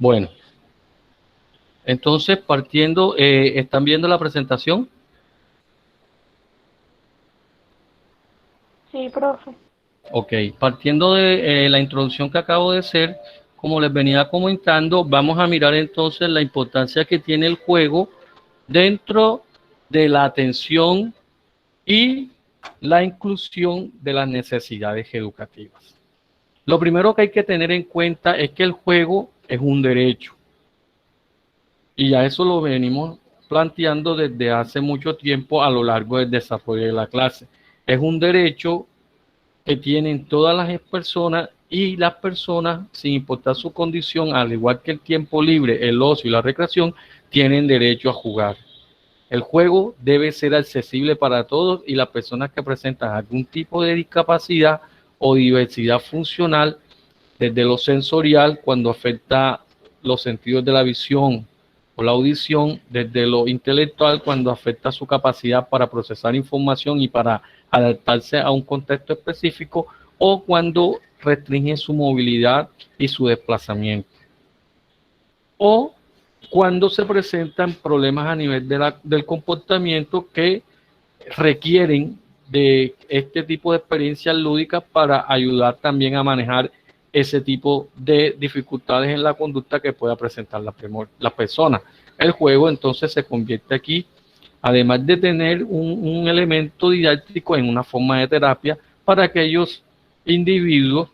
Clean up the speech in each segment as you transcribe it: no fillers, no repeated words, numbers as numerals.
Bueno, entonces partiendo, ¿están viendo la presentación? Sí, profe. Ok, partiendo de la introducción que acabo de hacer, como les venía comentando, vamos a mirar entonces la importancia que tiene el juego dentro de la atención y la inclusión de las necesidades educativas. Lo primero que hay que tener en cuenta es que el juego es un derecho. Y ya eso lo venimos planteando desde hace mucho tiempo a lo largo del desarrollo de la clase. Es un derecho que tienen todas las personas y las personas, sin importar su condición, al igual que el tiempo libre, el ocio y la recreación, tienen derecho a jugar. El juego debe ser accesible para todos y las personas que presentan algún tipo de discapacidad o diversidad funcional, desde lo sensorial, cuando afecta los sentidos de la visión o la audición, desde lo intelectual, cuando afecta su capacidad para procesar información y para adaptarse a un contexto específico, o cuando restringe su movilidad y su desplazamiento, o cuando se presentan problemas a nivel del comportamiento que requieren de este tipo de experiencias lúdicas para ayudar también a manejar ese tipo de dificultades en la conducta que pueda presentar la persona. El juego entonces se convierte aquí, además de tener un elemento didáctico, en una forma de terapia para aquellos individuos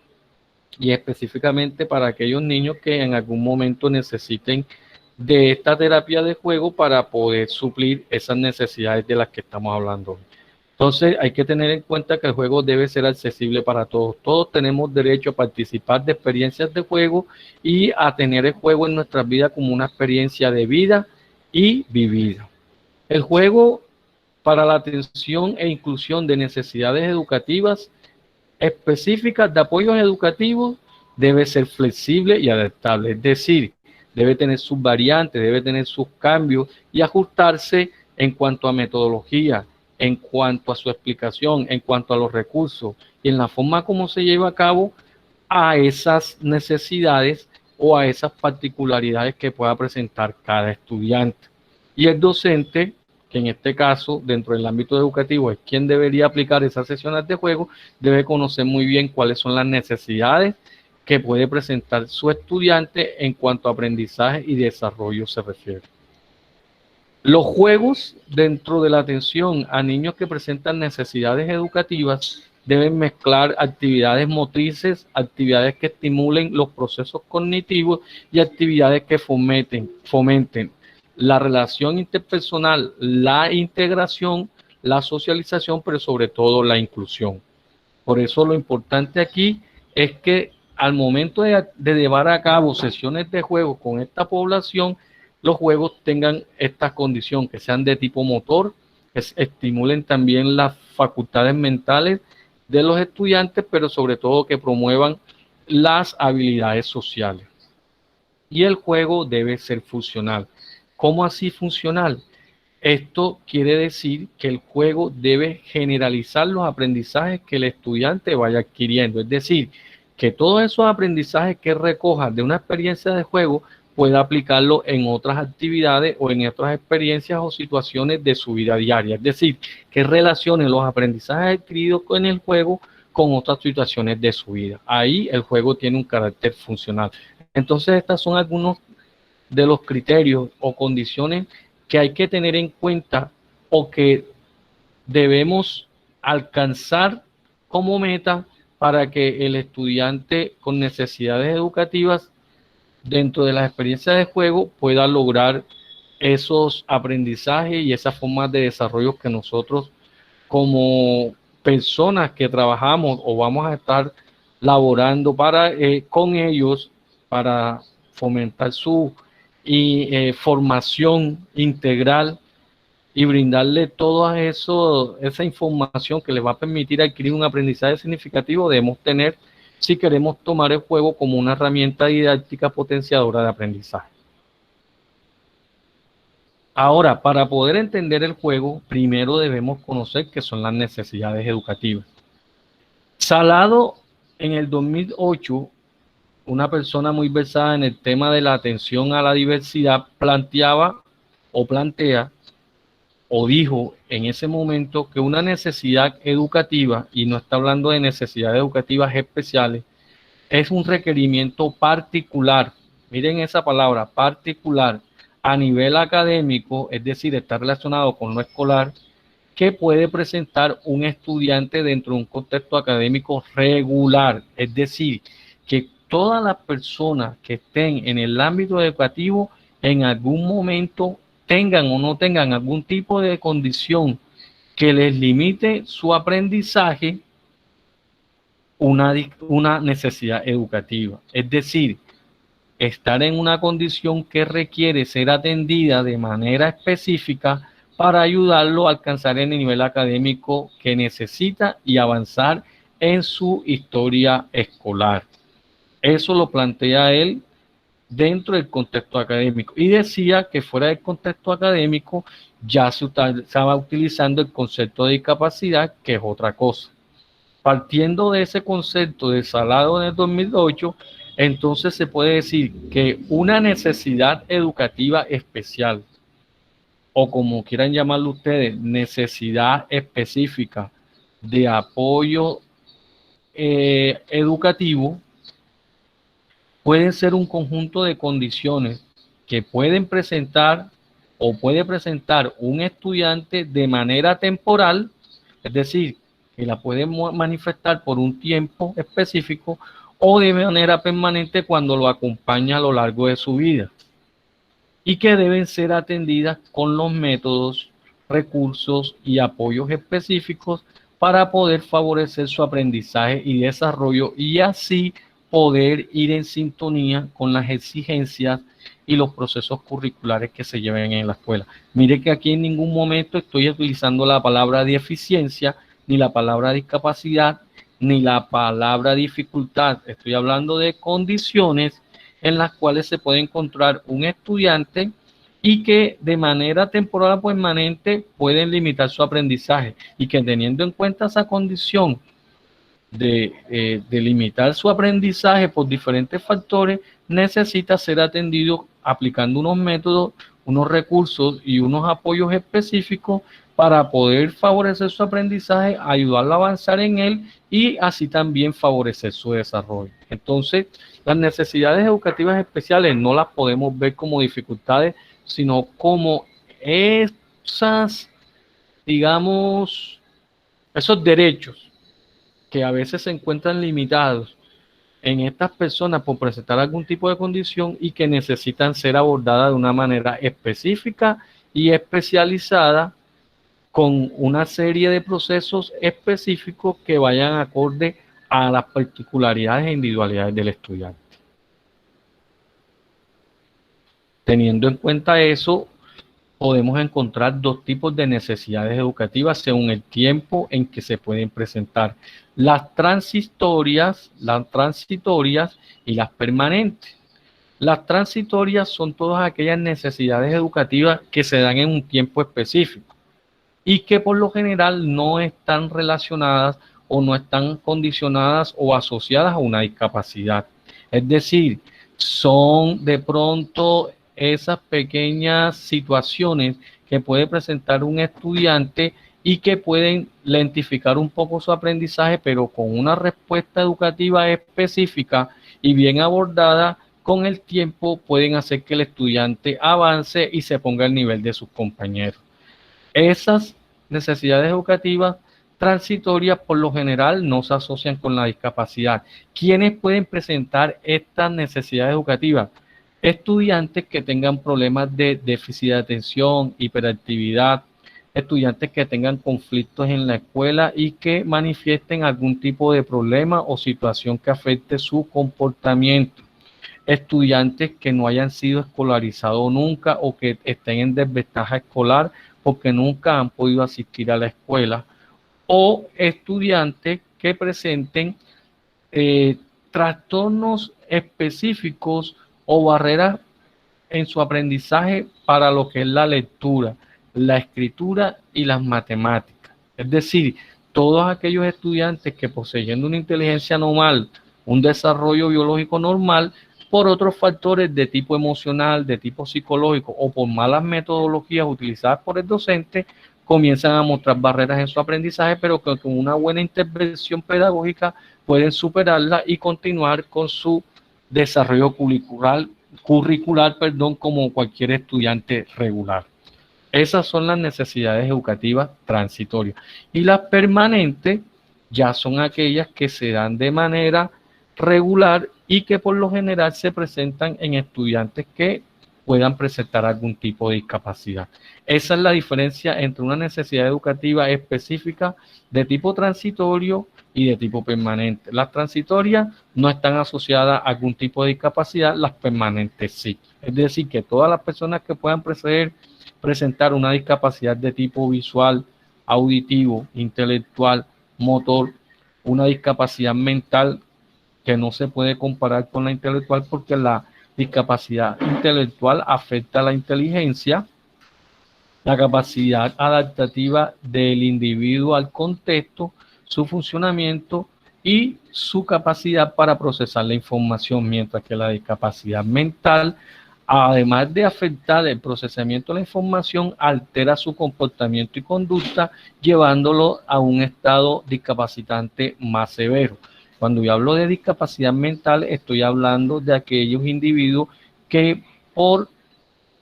y específicamente para aquellos niños que en algún momento necesiten de esta terapia de juego para poder suplir esas necesidades de las que estamos hablando. Entonces hay que tener en cuenta que el juego debe ser accesible para todos. Todos tenemos derecho a participar de experiencias de juego y a tener el juego en nuestras vidas como una experiencia de vida y vivida. El juego para la atención e inclusión de necesidades educativas específicas de apoyos educativos debe ser flexible y adaptable, es decir, debe tener sus variantes, debe tener sus cambios y ajustarse en cuanto a metodología, en cuanto a su explicación, en cuanto a los recursos y en la forma como se lleva a cabo a esas necesidades o a esas particularidades que pueda presentar cada estudiante. Y el docente, que en este caso, dentro del ámbito educativo, es quien debería aplicar esas sesiones de juego, debe conocer muy bien cuáles son las necesidades que puede presentar su estudiante en cuanto a aprendizaje y desarrollo se refiere. Los juegos dentro de la atención a niños que presentan necesidades educativas deben mezclar actividades motrices, actividades que estimulen los procesos cognitivos y actividades que fomenten la relación interpersonal, la integración, la socialización, pero sobre todo la inclusión. Por eso lo importante aquí es que al momento de llevar a cabo sesiones de juego con esta población, los juegos tengan esta condición, que sean de tipo motor, que estimulen también las facultades mentales de los estudiantes, pero sobre todo que promuevan las habilidades sociales. Y el juego debe ser funcional. ¿Cómo así funcional? Esto quiere decir que el juego debe generalizar los aprendizajes que el estudiante vaya adquiriendo. Es decir, que todos esos aprendizajes que recoja de una experiencia de juego pueda aplicarlo en otras actividades o en otras experiencias o situaciones de su vida diaria. Es decir, que relacione los aprendizajes adquiridos en el juego con otras situaciones de su vida. Ahí el juego tiene un carácter funcional. Entonces, estos son algunos de los criterios o condiciones que hay que tener en cuenta o que debemos alcanzar como meta para que el estudiante con necesidades educativas dentro de las experiencias de juego pueda lograr esos aprendizajes y esas formas de desarrollo que nosotros como personas que trabajamos o vamos a estar laborando para con ellos para fomentar su formación integral y brindarle toda esa información que les va a permitir adquirir un aprendizaje significativo. Debemos tener, si queremos tomar el juego como una herramienta didáctica potenciadora de aprendizaje. Ahora, para poder entender el juego, primero debemos conocer qué son las necesidades educativas. Salado en el 2008 una persona muy versada en el tema de la atención a la diversidad, planteaba o plantea o dijo en ese momento que una necesidad educativa, y no está hablando de necesidades educativas especiales, es un requerimiento particular, miren esa palabra, particular, a nivel académico, es decir, está relacionado con lo escolar, que puede presentar un estudiante dentro de un contexto académico regular, es decir, que todas las personas que estén en el ámbito educativo en algún momento tengan o no tengan algún tipo de condición que les limite su aprendizaje, una necesidad educativa. Es decir, estar en una condición que requiere ser atendida de manera específica para ayudarlo a alcanzar el nivel académico que necesita y avanzar en su historia escolar. Eso lo plantea él dentro del contexto académico y decía que fuera del contexto académico ya se estaba utilizando el concepto de discapacidad, que es otra cosa. Partiendo de ese concepto de Salado en el 2008, entonces se puede decir que una necesidad educativa especial, o como quieran llamarlo ustedes, necesidad específica de apoyo educativo, puede ser un conjunto de condiciones que pueden presentar o puede presentar un estudiante de manera temporal, es decir, que la puede manifestar por un tiempo específico o de manera permanente cuando lo acompaña a lo largo de su vida, y que deben ser atendidas con los métodos, recursos y apoyos específicos para poder favorecer su aprendizaje y desarrollo y así poder ir en sintonía con las exigencias y los procesos curriculares que se lleven en la escuela. Mire que aquí en ningún momento estoy utilizando la palabra deficiencia, ni la palabra discapacidad, ni la palabra dificultad. Estoy hablando de condiciones en las cuales se puede encontrar un estudiante y que de manera temporal o permanente pueden limitar su aprendizaje, y que teniendo en cuenta esa condición de limitar su aprendizaje por diferentes factores, necesita ser atendido aplicando unos métodos, unos recursos y unos apoyos específicos para poder favorecer su aprendizaje, ayudarlo a avanzar en él y así también favorecer su desarrollo. Entonces, las necesidades educativas especiales no las podemos ver como dificultades, sino como esas, digamos, esos derechos que a veces se encuentran limitados en estas personas por presentar algún tipo de condición y que necesitan ser abordadas de una manera específica y especializada con una serie de procesos específicos que vayan acorde a las particularidades e individualidades del estudiante. Teniendo en cuenta eso, podemos encontrar dos tipos de necesidades educativas según el tiempo en que se pueden presentar: las transitorias y las permanentes. Las transitorias son todas aquellas necesidades educativas que se dan en un tiempo específico y que por lo general no están relacionadas o no están condicionadas o asociadas a una discapacidad. Es decir, son de pronto esas pequeñas situaciones que puede presentar un estudiante y que pueden lentificar un poco su aprendizaje, pero con una respuesta educativa específica y bien abordada con el tiempo pueden hacer que el estudiante avance y se ponga al nivel de sus compañeros. Esas necesidades educativas transitorias por lo general no se asocian con la discapacidad. ¿Quiénes pueden presentar estas necesidades educativas? Estudiantes que tengan problemas de déficit de atención, hiperactividad, estudiantes que tengan conflictos en la escuela y que manifiesten algún tipo de problema o situación que afecte su comportamiento. Estudiantes que no hayan sido escolarizados nunca o que estén en desventaja escolar porque nunca han podido asistir a la escuela, o estudiantes que presenten trastornos específicos o barreras en su aprendizaje para lo que es la lectura, la escritura y las matemáticas. Es decir, todos aquellos estudiantes que poseyendo una inteligencia normal un desarrollo biológico normal, por otros factores de tipo emocional, de tipo psicológico o por malas metodologías utilizadas por el docente, comienzan a mostrar barreras en su aprendizaje, pero que con una buena intervención pedagógica pueden superarla y continuar con su desarrollo curricular, como cualquier estudiante regular. Esas son las necesidades educativas transitorias. Y las permanentes ya son aquellas que se dan de manera regular y que por lo general se presentan en estudiantes que puedan presentar algún tipo de discapacidad. Esa es la diferencia entre una necesidad educativa específica de tipo transitorio y de tipo permanente. Las transitorias no están asociadas a algún tipo de discapacidad, las permanentes sí. Es decir, que todas las personas que puedan presentar una discapacidad de tipo visual, auditivo, intelectual, motor, una discapacidad mental que no se puede comparar con la intelectual porque la discapacidad intelectual afecta la inteligencia, la capacidad adaptativa del individuo al contexto, su funcionamiento y su capacidad para procesar la información, mientras que la discapacidad mental, además de afectar el procesamiento de la información, altera su comportamiento y conducta, llevándolo a un estado discapacitante más severo. Cuando yo hablo de discapacidad mental, estoy hablando de aquellos individuos que por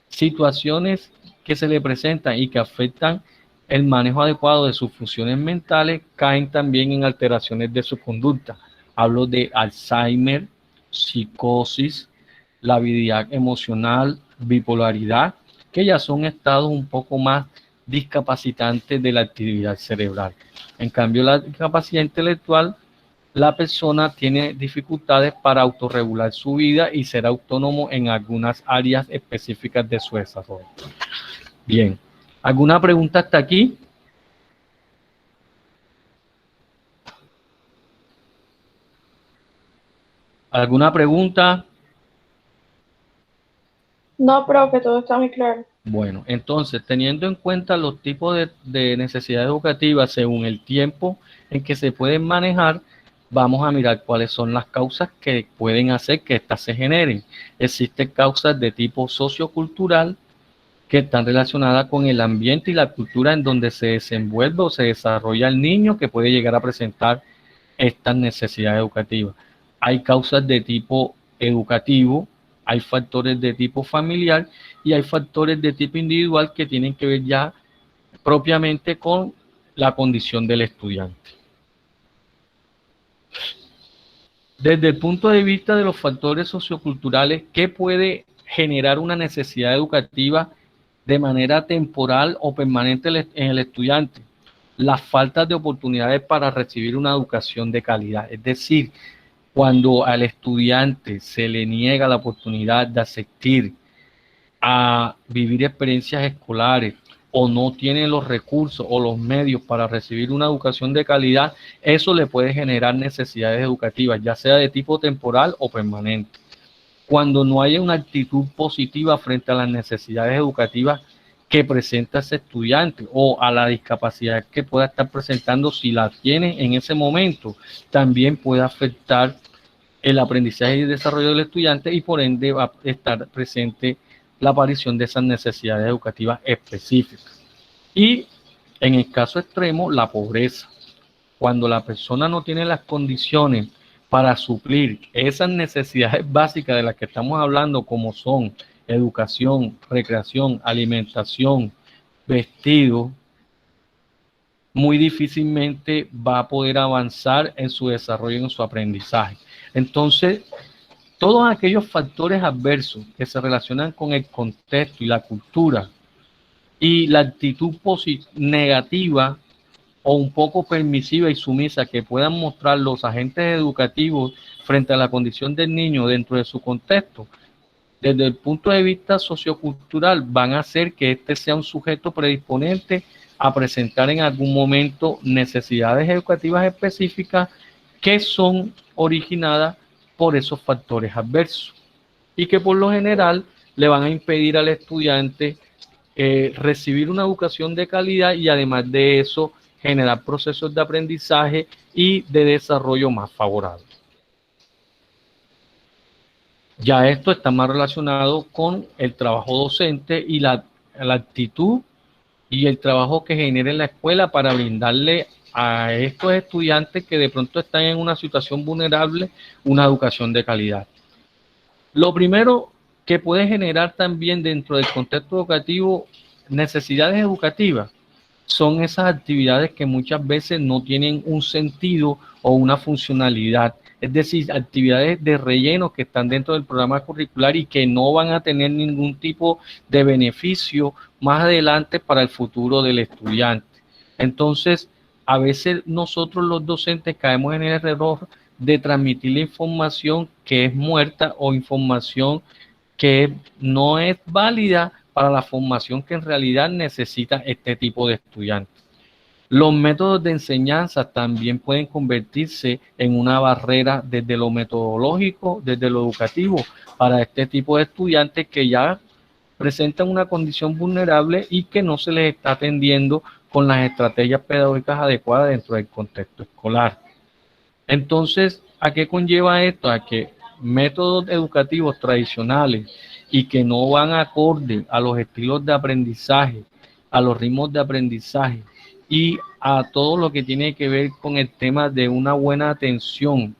situaciones que se le presentan y que afectan el manejo adecuado de sus funciones mentales, caen también en alteraciones de su conducta. Hablo de Alzheimer, psicosis, la habilidad emocional, bipolaridad, que ya son estados un poco más discapacitantes de la actividad cerebral. En cambio, la discapacidad intelectual, la persona tiene dificultades para autorregular su vida y ser autónomo en algunas áreas específicas de su desarrollo. Bien, ¿alguna pregunta hasta aquí? ¿Alguna pregunta? No, profe, todo está muy claro. Bueno, entonces, teniendo en cuenta los tipos de necesidades educativas según el tiempo en que se pueden manejar, vamos a mirar cuáles son las causas que pueden hacer que éstas se generen. Existen causas de tipo sociocultural que están relacionadas con el ambiente y la cultura en donde se desenvuelve o se desarrolla el niño, que puede llegar a presentar estas necesidades educativas. Hay causas de tipo educativo, hay factores de tipo familiar y hay factores de tipo individual que tienen que ver ya propiamente con la condición del estudiante. Desde el punto de vista de los factores socioculturales, ¿qué puede generar una necesidad educativa de manera temporal o permanente en el estudiante? Las faltas de oportunidades para recibir una educación de calidad. Es decir, cuando al estudiante se le niega la oportunidad de asistir a vivir experiencias escolares o no tiene los recursos o los medios para recibir una educación de calidad, eso le puede generar necesidades educativas, ya sea de tipo temporal o permanente. Cuando no haya una actitud positiva frente a las necesidades educativas que presenta ese estudiante o a la discapacidad que pueda estar presentando, si la tiene en ese momento, también puede afectar el aprendizaje y el desarrollo del estudiante y por ende va a estar presente la aparición de esas necesidades educativas específicas. Y en el caso extremo, la pobreza. Cuando la persona no tiene las condiciones para suplir esas necesidades básicas de las que estamos hablando, como son educación, recreación, alimentación, vestido, muy difícilmente va a poder avanzar en su desarrollo, en su aprendizaje. Entonces, todos aquellos factores adversos que se relacionan con el contexto y la cultura y la actitud negativa o un poco permisiva y sumisa que puedan mostrar los agentes educativos frente a la condición del niño dentro de su contexto, desde el punto de vista sociocultural, van a hacer que este sea un sujeto predisponente a presentar en algún momento necesidades educativas específicas que son originadas por esos factores adversos y que por lo general le van a impedir al estudiante recibir una educación de calidad y además de eso generar procesos de aprendizaje y de desarrollo más favorables. Ya esto está más relacionado con el trabajo docente y la actitud y el trabajo que genera en la escuela para brindarle a estos estudiantes que de pronto están en una situación vulnerable una educación de calidad. Lo primero que puede generar también dentro del contexto educativo necesidades educativas son esas actividades que muchas veces no tienen un sentido o una funcionalidad, es decir, actividades de relleno que están dentro del programa curricular y que no van a tener ningún tipo de beneficio más adelante para el futuro del estudiante. Entonces, a veces nosotros los docentes caemos en el error de transmitir la información que es muerta o información que no es válida para la formación que en realidad necesita este tipo de estudiantes. Los métodos de enseñanza también pueden convertirse en una barrera desde lo metodológico, desde lo educativo, para este tipo de estudiantes que ya presentan una condición vulnerable y que no se les está atendiendo con las estrategias pedagógicas adecuadas dentro del contexto escolar. Entonces, ¿a qué conlleva esto? A que métodos educativos tradicionales y que no van acorde a los estilos de aprendizaje, a los ritmos de aprendizaje y a todo lo que tiene que ver con el tema de una buena atención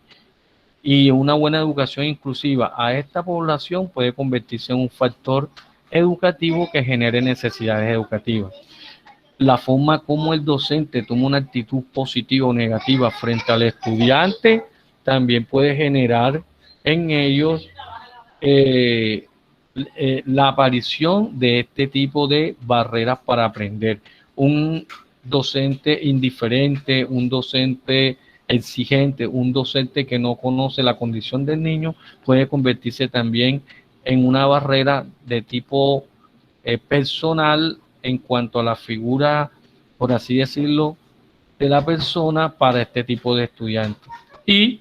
y una buena educación inclusiva a esta población puede convertirse en un factor educativo que genere necesidades educativas. La forma como el docente toma una actitud positiva o negativa frente al estudiante también puede generar en ellos eh, la aparición de este tipo de barreras para aprender. Un docente indiferente, un docente exigente, un docente que no conoce la condición del niño puede convertirse también en una barrera de tipo personal en cuanto a la figura, por así decirlo, de la persona para este tipo de estudiantes. Y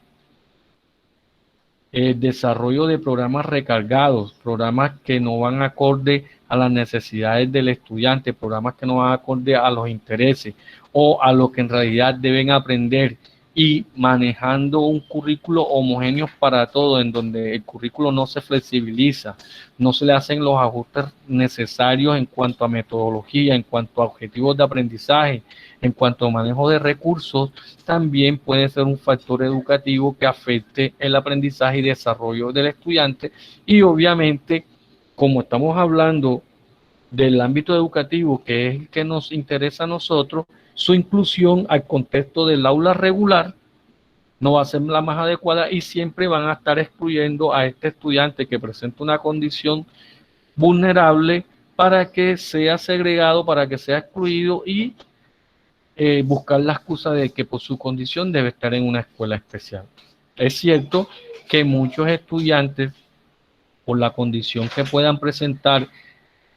el desarrollo de programas recargados, programas que no van acorde a las necesidades del estudiante, programas que no van acorde a los intereses o a lo que en realidad deben aprender y manejando un currículo homogéneo para todo, en donde el currículo no se flexibiliza, no se le hacen los ajustes necesarios en cuanto a metodología, en cuanto a objetivos de aprendizaje, en cuanto a manejo de recursos, también puede ser un factor educativo que afecte el aprendizaje y desarrollo del estudiante. Y obviamente, como estamos hablando del ámbito educativo, que es el que nos interesa a nosotros, su inclusión al contexto del aula regular no va a ser la más adecuada y siempre van a estar excluyendo a este estudiante que presenta una condición vulnerable para que sea segregado, para que sea excluido y buscar la excusa de que por su condición debe estar en una escuela especial. Es cierto que muchos estudiantes, por la condición que puedan presentar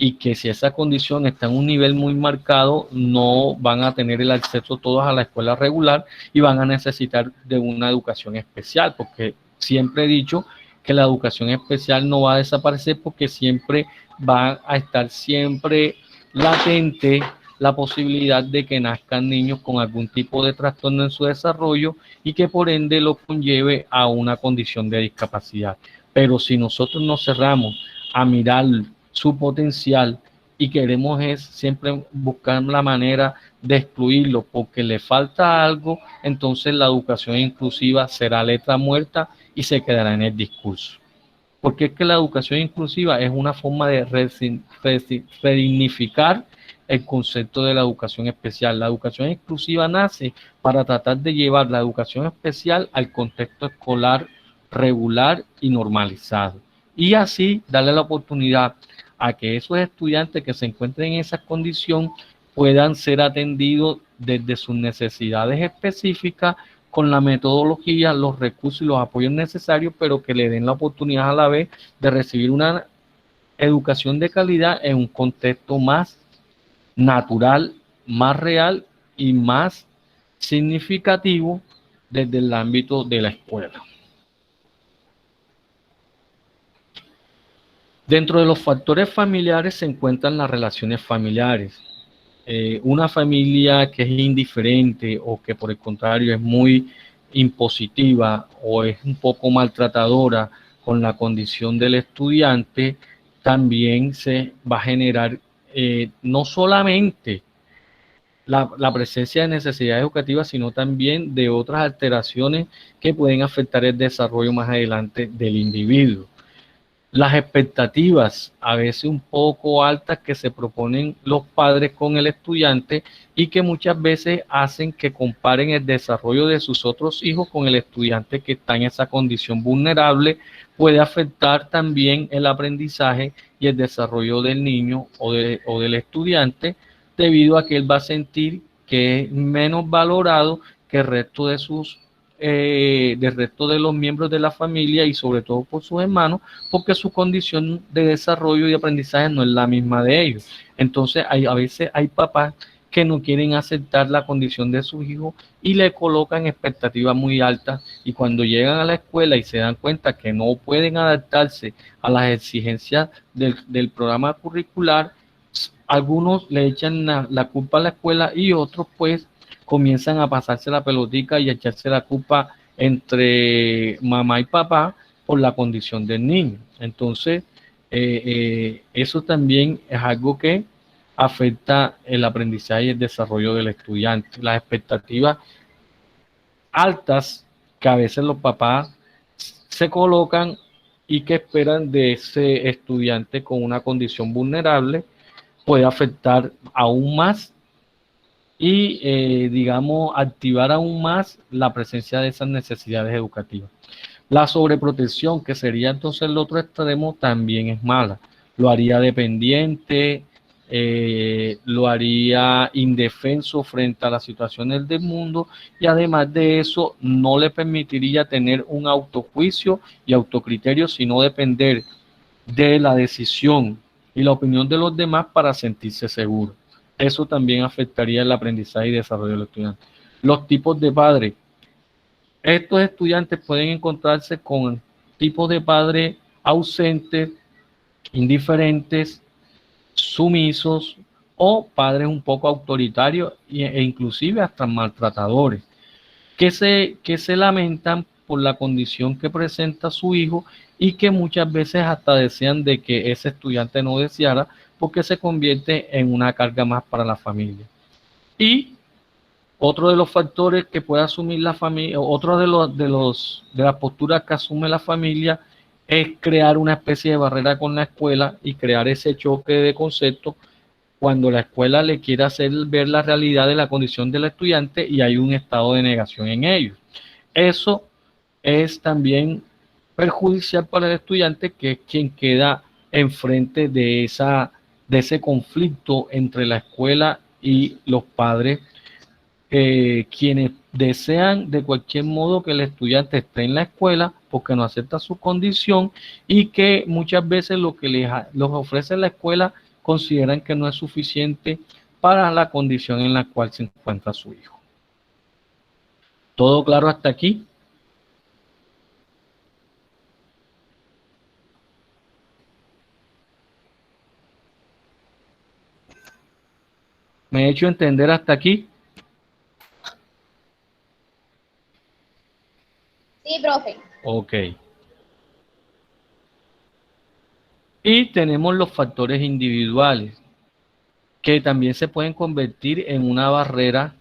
y que si esa condición está en un nivel muy marcado, no van a tener el acceso todos a la escuela regular y van a necesitar de una educación especial, porque siempre he dicho que la educación especial no va a desaparecer porque siempre va a estar siempre latente la posibilidad de que nazcan niños con algún tipo de trastorno en su desarrollo y que por ende lo conlleve a una condición de discapacidad. Pero si nosotros nos cerramos a mirar su potencial y queremos es siempre buscar la manera de excluirlo porque le falta algo, entonces la educación inclusiva será letra muerta y se quedará en el discurso. Porque es que la educación inclusiva es una forma de redignificar el concepto de la educación especial. La educación inclusiva nace para tratar de llevar la educación especial al contexto escolar regular y normalizado. Y así darle la oportunidad a que esos estudiantes que se encuentren en esa condición puedan ser atendidos desde sus necesidades específicas con la metodología, los recursos y los apoyos necesarios, pero que le den la oportunidad a la vez de recibir una educación de calidad en un contexto más natural, más real y más significativo desde el ámbito de la escuela. Dentro de los factores familiares se encuentran las relaciones familiares. Una familia que es indiferente o que por el contrario es muy impositiva o es un poco maltratadora con la condición del estudiante, también se va a generar no solamente la presencia de necesidades educativas, sino también de otras alteraciones que pueden afectar el desarrollo más adelante del individuo. Las expectativas a veces un poco altas que se proponen los padres con el estudiante y que muchas veces hacen que comparen el desarrollo de sus otros hijos con el estudiante que está en esa condición vulnerable, puede afectar también el aprendizaje y el desarrollo del niño o del estudiante, debido a que él va a sentir que es menos valorado que el resto de del resto de los miembros de la familia y sobre todo por sus hermanos, porque su condición de desarrollo y aprendizaje no es la misma de ellos. Entonces, a veces hay papás que no quieren aceptar la condición de sus hijos y le colocan expectativas muy altas, y cuando llegan a la escuela y se dan cuenta que no pueden adaptarse a las exigencias del programa curricular, algunos le echan la culpa a la escuela y otros pues comienzan a pasarse la pelotica y a echarse la culpa entre mamá y papá por la condición del niño. Entonces, eso también es algo que afecta el aprendizaje y el desarrollo del estudiante. Las expectativas altas que a veces los papás se colocan y que esperan de ese estudiante con una condición vulnerable puede afectar aún más y, digamos, activar aún más la presencia de esas necesidades educativas. La sobreprotección, que sería entonces el otro extremo, también es mala. Lo haría dependiente, lo haría indefenso frente a las situaciones del mundo, y además de eso no le permitiría tener un autojuicio y autocriterio, sino depender de la decisión y la opinión de los demás para sentirse seguro. Eso también afectaría el aprendizaje y desarrollo del estudiante. Los tipos de padres. Estos estudiantes pueden encontrarse con tipos de padres ausentes, indiferentes, sumisos o padres un poco autoritarios e inclusive hasta maltratadores, que se lamentan por la condición que presenta su hijo y que muchas veces hasta desean de que ese estudiante no deseara, porque se convierte en una carga más para la familia. Y otro de los factores que puede asumir la familia, otro de las posturas que asume la familia, es crear una especie de barrera con la escuela y crear ese choque de conceptos cuando la escuela le quiere hacer ver la realidad de la condición del estudiante y hay un estado de negación en ellos. Eso es también perjudicial para el estudiante, que es quien queda enfrente de ese conflicto entre la escuela y los padres, quienes desean de cualquier modo que el estudiante esté en la escuela porque no acepta su condición, y que muchas veces lo que les ofrece la escuela consideran que no es suficiente para la condición en la cual se encuentra su hijo. ¿Todo claro hasta aquí? ¿Me he hecho entender hasta aquí? Sí, profe. Ok. Y tenemos los factores individuales, que también se pueden convertir en una barrera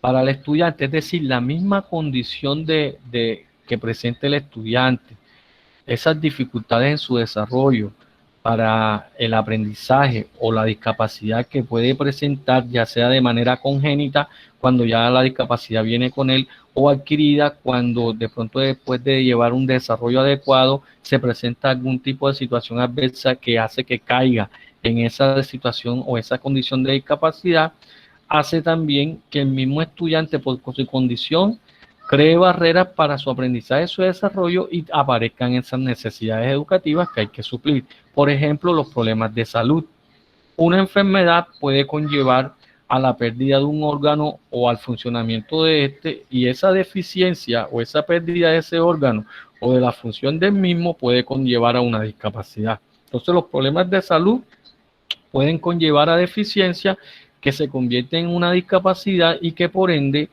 para el estudiante, es decir, la misma condición que presenta el estudiante, esas dificultades en su desarrollo para el aprendizaje o la discapacidad que puede presentar, ya sea de manera congénita, cuando ya la discapacidad viene con él, o adquirida cuando de pronto, después de llevar un desarrollo adecuado, se presenta algún tipo de situación adversa que hace que caiga en esa situación o esa condición de discapacidad, hace también que el mismo estudiante, por su condición, cree barreras para su aprendizaje, su desarrollo, y aparezcan esas necesidades educativas que hay que suplir. Por ejemplo, los problemas de salud. Una enfermedad puede conllevar a la pérdida de un órgano o al funcionamiento de este, y esa deficiencia o esa pérdida de ese órgano o de la función del mismo puede conllevar a una discapacidad. Entonces, los problemas de salud pueden conllevar a deficiencia que se convierte en una discapacidad y que por ende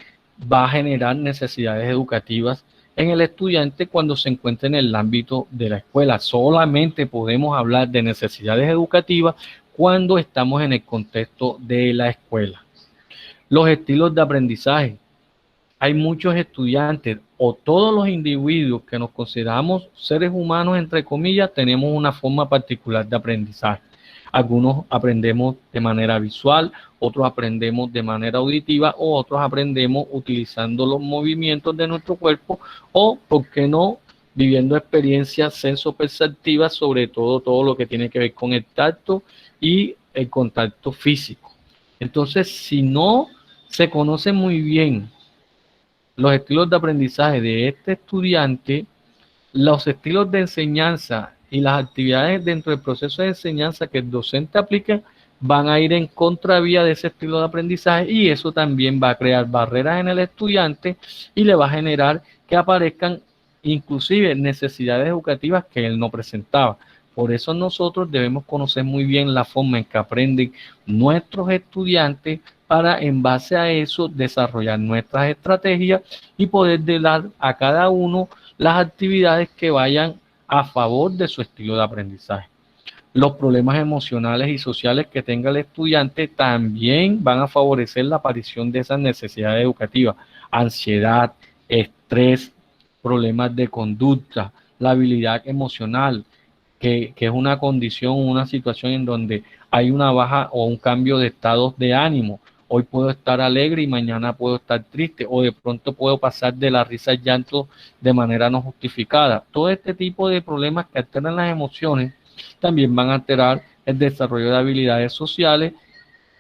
va a generar necesidades educativas en el estudiante cuando se encuentra en el ámbito de la escuela. Solamente podemos hablar de necesidades educativas cuando estamos en el contexto de la escuela. Los estilos de aprendizaje. Hay muchos estudiantes o todos los individuos que nos consideramos seres humanos, entre comillas, tenemos una forma particular de aprendizaje. Algunos aprendemos de manera visual, otros aprendemos de manera auditiva o otros aprendemos utilizando los movimientos de nuestro cuerpo o, ¿por qué no?, viviendo experiencias sensoperceptivas, sobre todo lo que tiene que ver con el tacto y el contacto físico. Entonces, si no se conoce muy bien los estilos de aprendizaje de este estudiante, los estilos de enseñanza y las actividades dentro del proceso de enseñanza que el docente aplique van a ir en contravía de ese estilo de aprendizaje, y eso también va a crear barreras en el estudiante y le va a generar que aparezcan inclusive necesidades educativas que él no presentaba. Por eso nosotros debemos conocer muy bien la forma en que aprenden nuestros estudiantes para, en base a eso, desarrollar nuestras estrategias y poder dar a cada uno las actividades que vayan a favor de su estilo de aprendizaje. Los problemas emocionales y sociales que tenga el estudiante también van a favorecer la aparición de esas necesidades educativas: ansiedad, estrés, problemas de conducta, la habilidad emocional, que es una condición, una situación en donde hay una baja o un cambio de estados de ánimo. Hoy puedo estar alegre y mañana puedo estar triste, o de pronto puedo pasar de la risa al llanto de manera no justificada. Todo este tipo de problemas que alteran las emociones también van a alterar el desarrollo de habilidades sociales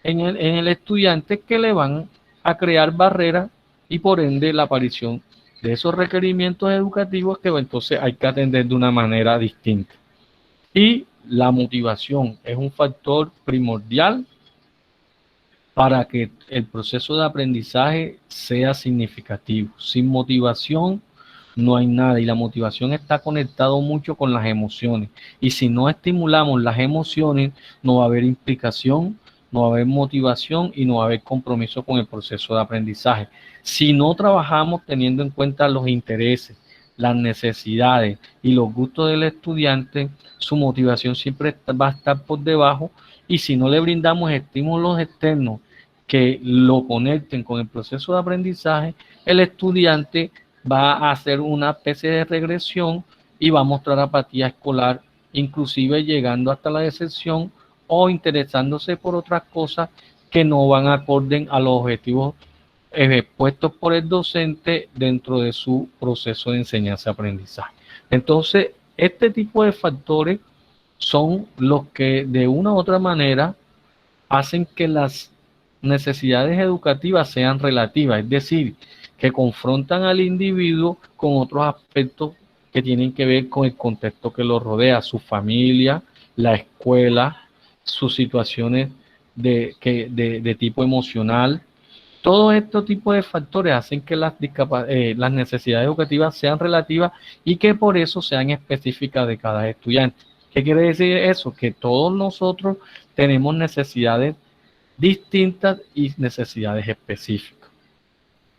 en el estudiante, que le van a crear barreras y por ende la aparición de esos requerimientos educativos que entonces hay que atender de una manera distinta. Y la motivación es un factor primordial para que el proceso de aprendizaje sea significativo. Sin motivación no hay nada, y la motivación está conectado mucho con las emociones. Y si no estimulamos las emociones, no va a haber implicación, no va a haber motivación y no va a haber compromiso con el proceso de aprendizaje. Si no trabajamos teniendo en cuenta los intereses, las necesidades y los gustos del estudiante, su motivación siempre va a estar por debajo, y si no le brindamos estímulos externos que lo conecten con el proceso de aprendizaje, el estudiante va a hacer una especie de regresión y va a mostrar apatía escolar, inclusive llegando hasta la deserción o interesándose por otras cosas que no van acorde a los objetivos expuestos por el docente dentro de su proceso de enseñanza-aprendizaje. Entonces, este tipo de factores son los que de una u otra manera hacen que las necesidades educativas sean relativas, es decir, que confrontan al individuo con otros aspectos que tienen que ver con el contexto que lo rodea, su familia, la escuela, sus situaciones de tipo emocional. Todos estos tipos de factores hacen que las necesidades educativas sean relativas y que por eso sean específicas de cada estudiante. ¿Qué quiere decir eso? Que todos nosotros tenemos necesidades distintas y necesidades específicas.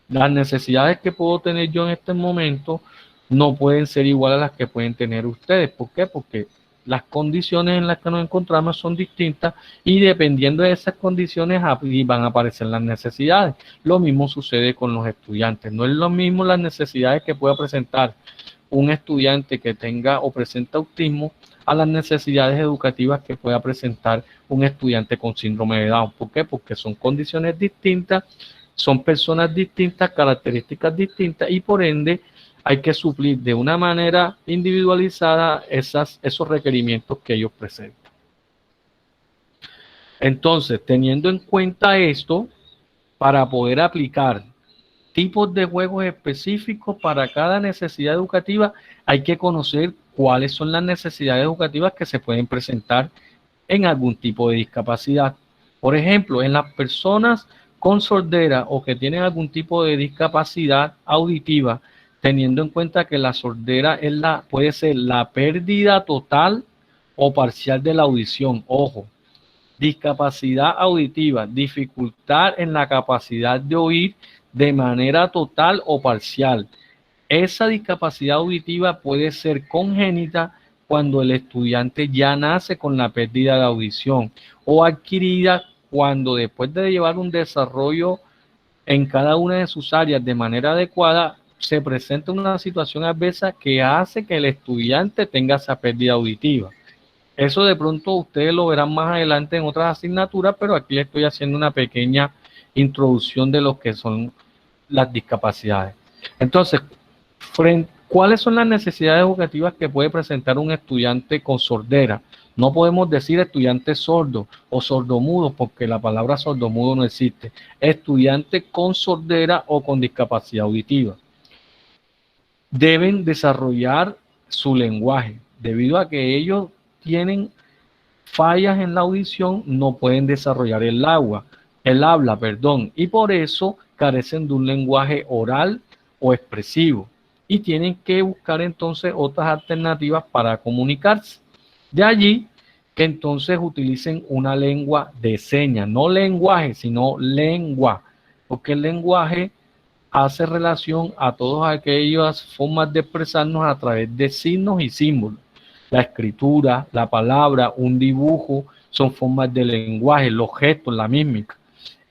Las necesidades que puedo tener yo en este momento no pueden ser iguales a las que pueden tener ustedes. ¿Por qué? Porque las condiciones en las que nos encontramos son distintas, y dependiendo de esas condiciones van a aparecer las necesidades. Lo mismo sucede con los estudiantes. No es lo mismo las necesidades que pueda presentar un estudiante que tenga o presenta autismo a las necesidades educativas que pueda presentar un estudiante con síndrome de Down. ¿Por qué? Porque son condiciones distintas, son personas distintas, características distintas, y por ende hay que suplir de una manera individualizada esos requerimientos que ellos presentan. Entonces, teniendo en cuenta esto, para poder aplicar tipos de juegos específicos para cada necesidad educativa, hay que conocer cuáles son las necesidades educativas que se pueden presentar en algún tipo de discapacidad. Por ejemplo, en las personas con sordera o que tienen algún tipo de discapacidad auditiva, teniendo en cuenta que la sordera puede ser la pérdida total o parcial de la audición. Ojo, discapacidad auditiva, dificultad en la capacidad de oír de manera total o parcial. Esa discapacidad auditiva puede ser congénita cuando el estudiante ya nace con la pérdida de audición o adquirida cuando después de llevar un desarrollo en cada una de sus áreas de manera adecuada, se presenta una situación adversa que hace que el estudiante tenga esa pérdida auditiva. Eso de pronto ustedes lo verán más adelante en otras asignaturas, pero aquí estoy haciendo una pequeña introducción de lo que son las discapacidades. Entonces, ¿cuáles son las necesidades educativas que puede presentar un estudiante con sordera? No podemos decir estudiante sordo o sordomudo porque la palabra sordomudo no existe. Estudiante con sordera o con discapacidad auditiva. Deben desarrollar su lenguaje. Debido a que ellos tienen fallas en la audición, no pueden desarrollar el habla, y por eso carecen de un lenguaje oral o expresivo y tienen que buscar entonces otras alternativas para comunicarse. De allí que entonces utilicen una lengua de señas, no lenguaje, sino lengua, porque el lenguaje hace relación a todas aquellas formas de expresarnos a través de signos y símbolos. La escritura, la palabra, un dibujo, son formas de lenguaje, los gestos, la mímica.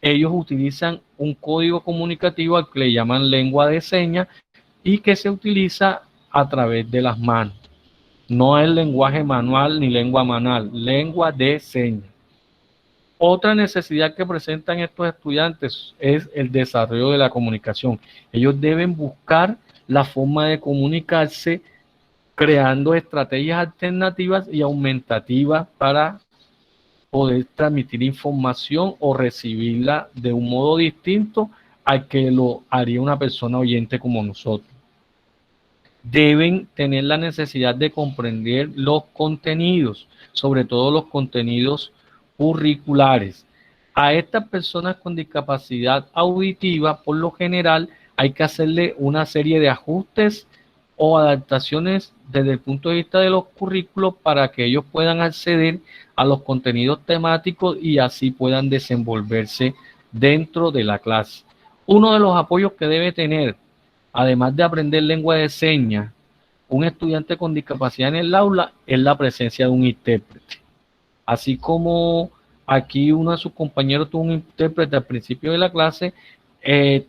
Ellos utilizan un código comunicativo al que le llaman lengua de señas y que se utiliza a través de las manos. No es lenguaje manual ni lengua manual, lengua de señas. Otra necesidad que presentan estos estudiantes es el desarrollo de la comunicación. Ellos deben buscar la forma de comunicarse creando estrategias alternativas y aumentativas para poder transmitir información o recibirla de un modo distinto al que lo haría una persona oyente como nosotros. Deben tener la necesidad de comprender los contenidos, sobre todo los contenidos curriculares. A estas personas con discapacidad auditiva, por lo general, hay que hacerle una serie de ajustes o adaptaciones desde el punto de vista de los currículos para que ellos puedan acceder a los contenidos temáticos y así puedan desenvolverse dentro de la clase. Uno de los apoyos que debe tener, además de aprender lengua de señas, un estudiante con discapacidad en el aula es la presencia de un intérprete. Así como aquí uno de sus compañeros tuvo un intérprete al principio de la clase,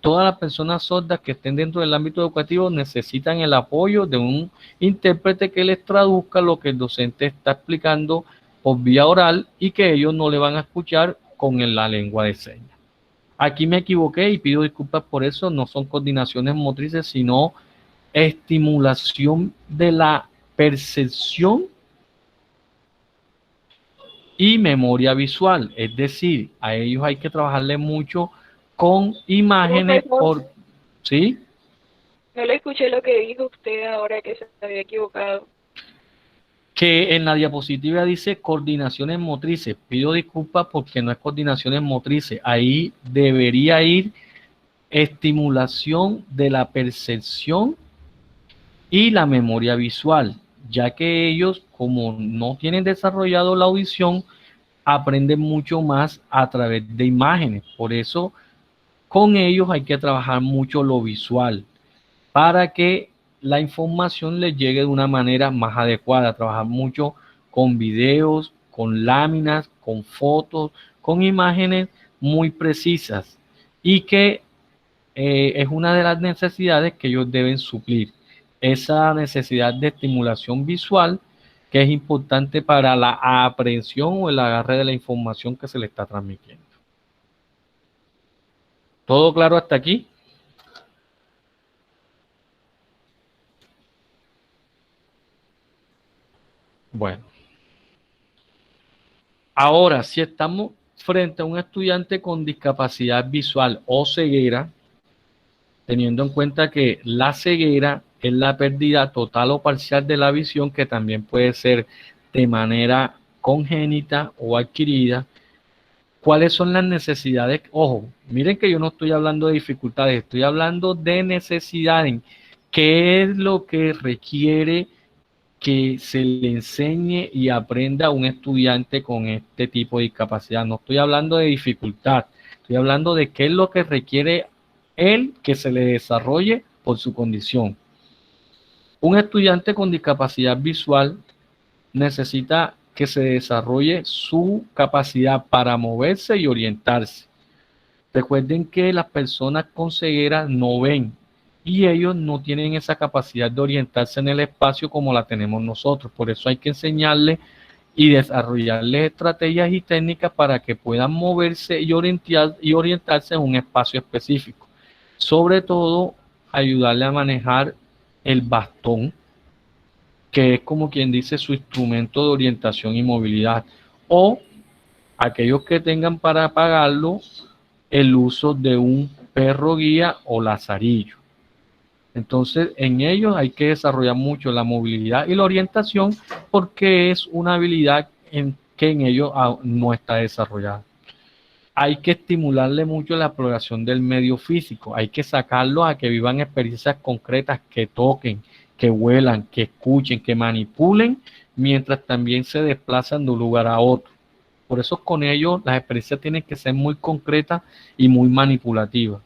todas las personas sordas que estén dentro del ámbito educativo necesitan el apoyo de un intérprete que les traduzca lo que el docente está explicando por vía oral y que ellos no le van a escuchar con la lengua de señas. Aquí me equivoqué y pido disculpas por eso, no son coordinaciones motrices, sino estimulación de la percepción y memoria visual, es decir, a ellos hay que trabajarle mucho con imágenes, ¿sí? No le escuché lo que dijo usted ahora que se había equivocado. Que en la diapositiva dice coordinaciones motrices. Pido disculpas porque no es coordinaciones motrices. Ahí debería ir estimulación de la percepción y la memoria visual, ya que ellos, como no tienen desarrollado la audición, aprenden mucho más a través de imágenes. Por eso, con ellos hay que trabajar mucho lo visual para que la información les llegue de una manera más adecuada. Trabajar mucho con videos, con láminas, con fotos, con imágenes muy precisas y que es una de las necesidades que ellos deben suplir. Esa necesidad de estimulación visual que es importante para la aprehensión o el agarre de la información que se le está transmitiendo. ¿Todo claro hasta aquí? Bueno. Ahora, si estamos frente a un estudiante con discapacidad visual o ceguera, teniendo en cuenta que la ceguera es la pérdida total o parcial de la visión, que también puede ser de manera congénita o adquirida. ¿Cuáles son las necesidades? Ojo, miren que yo no estoy hablando de dificultades, estoy hablando de necesidades. ¿Qué es lo que requiere que se le enseñe y aprenda a un estudiante con este tipo de discapacidad? No estoy hablando de dificultad, estoy hablando de qué es lo que requiere él que se le desarrolle por su condición. Un estudiante con discapacidad visual necesita que se desarrolle su capacidad para moverse y orientarse. Recuerden que las personas con ceguera no ven y ellos no tienen esa capacidad de orientarse en el espacio como la tenemos nosotros. Por eso hay que enseñarles y desarrollarles estrategias y técnicas para que puedan moverse y orientarse en un espacio específico. Sobre todo, ayudarle a manejar el bastón, que es como quien dice su instrumento de orientación y movilidad, o aquellos que tengan para pagarlo el uso de un perro guía o lazarillo. Entonces, en ellos hay que desarrollar mucho la movilidad y la orientación porque es una habilidad que en ellos no está desarrollada. Hay que estimularle mucho la exploración del medio físico, hay que sacarlos a que vivan experiencias concretas, que toquen, que huelan, que escuchen, que manipulen, mientras también se desplazan de un lugar a otro. Por eso con ellos las experiencias tienen que ser muy concretas y muy manipulativas.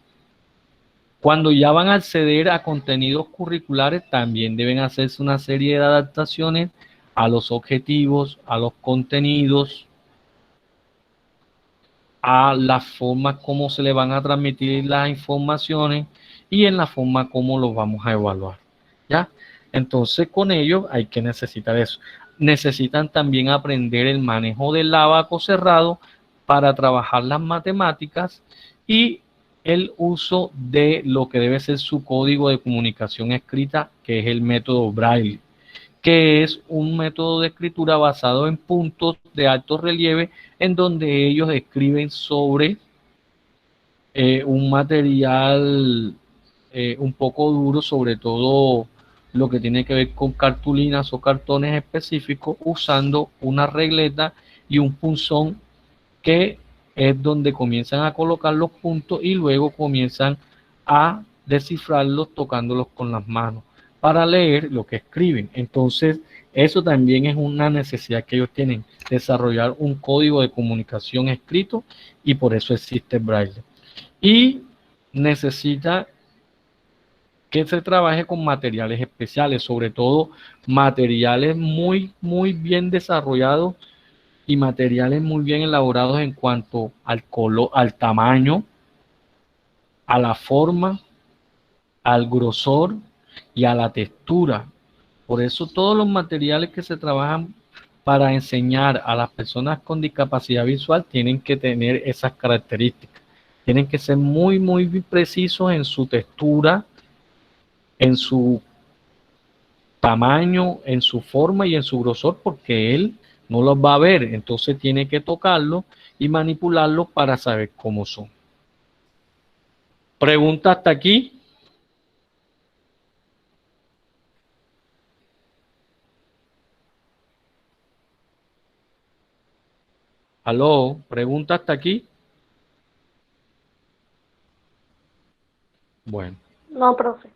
Cuando ya van a acceder a contenidos curriculares, también deben hacerse una serie de adaptaciones a los objetivos, a los contenidos, a la forma como se le van a transmitir las informaciones y en la forma como los vamos a evaluar. ¿Ya? Entonces, con ellos hay que necesitar eso. Necesitan también aprender el manejo del abaco cerrado para trabajar las matemáticas y el uso de lo que debe ser su código de comunicación escrita, que es el método Braille, que es un método de escritura basado en puntos de alto relieve en donde ellos escriben sobre un material un poco duro, sobre todo lo que tiene que ver con cartulinas o cartones específicos, usando una regleta y un punzón, que es donde comienzan a colocar los puntos y luego comienzan a descifrarlos tocándolos con las manos para leer lo que escriben. Entonces, eso también es una necesidad que ellos tienen, desarrollar un código de comunicación escrito, y por eso existe Braille. Y necesita que se trabaje con materiales especiales, sobre todo materiales muy bien desarrollados y materiales muy bien elaborados en cuanto al color, al tamaño, a la forma, al grosor y a la textura. Por eso todos los materiales que se trabajan para enseñar a las personas con discapacidad visual tienen que tener esas características. Tienen que ser muy precisos en su textura, en su tamaño, en su forma y en su grosor, porque él no los va a ver. Entonces tiene que tocarlo y manipularlo para saber cómo son. ¿Pregunta hasta aquí? ¿Aló? ¿Pregunta hasta aquí? Bueno, No, profe.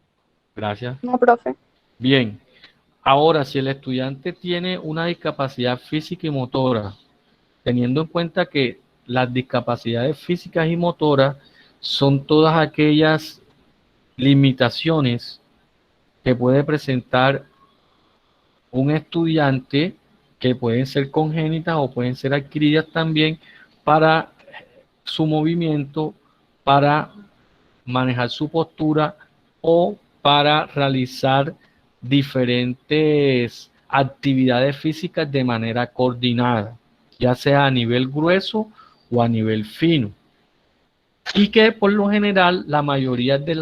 gracias. No, profe. Bien, ahora si el estudiante tiene una discapacidad física y motora, teniendo en cuenta que las discapacidades físicas y motoras son todas aquellas limitaciones que puede presentar un estudiante, que pueden ser congénitas o pueden ser adquiridas también, para su movimiento, para manejar su postura o para realizar diferentes actividades físicas de manera coordinada, ya sea a nivel grueso o a nivel fino. Y que por lo general la mayoría de